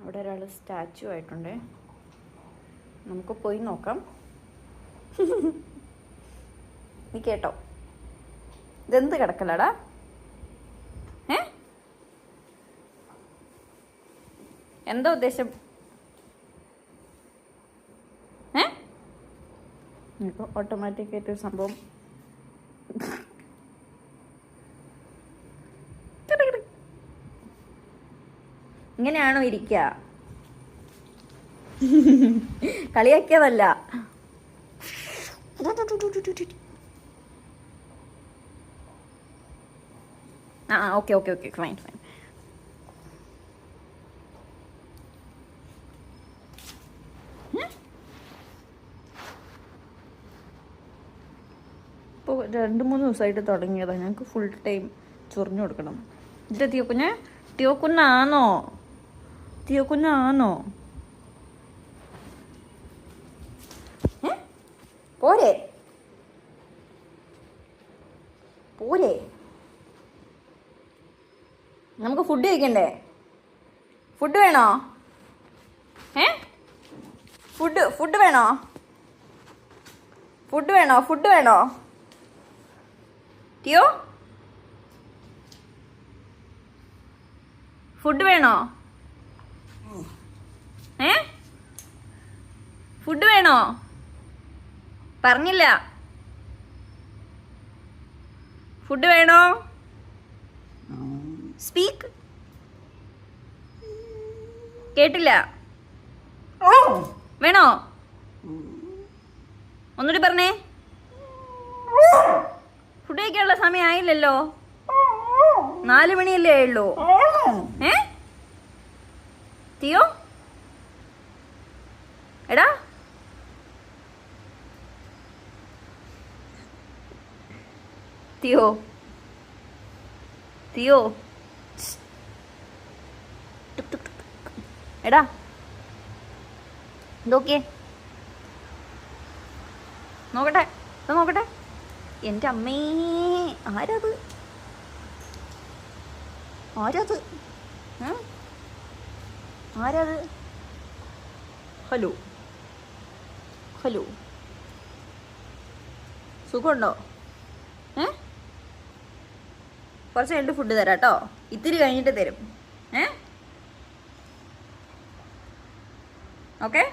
അവിടെ ഒരാൾ സ്റ്റാച്ചു ആയിട്ടുണ്ട്. നമുക്ക് പോയി നോക്കാം. നീ കേട്ടോ, ഇതെന്ത് കിടക്കലടാ? എന്താ ഉദ്ദേശം? ഇപ്പോൾ ഓട്ടോമാറ്റിക്കായിട്ടൊരു സംഭവം ഇങ്ങനെയാണോ ഇരിക്കുക? കളിയാക്കിയതല്ല. Okay okay okay, fine fine. ഇപ്പോൾ 2-3 ദിവസമായിട്ട് തുടങ്ങിയതാണ്. ഞങ്ങൾക്ക് ഫുൾ ടൈം ചൊറിഞ്ഞു കൊടുക്കണം. ഇതിൻ്റെ തിയോക്കുഞ്ഞാണോ? പോരെ പോരെ, നമുക്ക് ഫുഡ് കഴിക്കണ്ടേ? ഫുഡ് വേണോ? ഫുഡ് വേണോ? ടിയോ, ഫുഡ് വേണോ? ഫുഡ് വേണോ? പറഞ്ഞില്ല. ഫുഡ് വേണോ? സ്പീക്ക്. കേട്ടില്ല. വേണോ? ഒന്നുകൂടി പറഞ്ഞേ. ഫുഡ് കഴിക്കാനുള്ള സമയം ആയില്ലല്ലോ, 4 മണിയല്ലേ ആയുള്ളൂ. തിയോ, എടാ തിയോ എടാ, നോക്കിയേ, നോക്കട്ടെ. എൻ്റെ അമ്മേ, ആരത്? ഹലോ സുഖമുണ്ടോ? കുറച്ച് കഴിഞ്ഞിട്ട് ഫുഡ് തരാം കേട്ടോ. ഇത്തിരി കഴിഞ്ഞിട്ട് തരും. ഓക്കെ.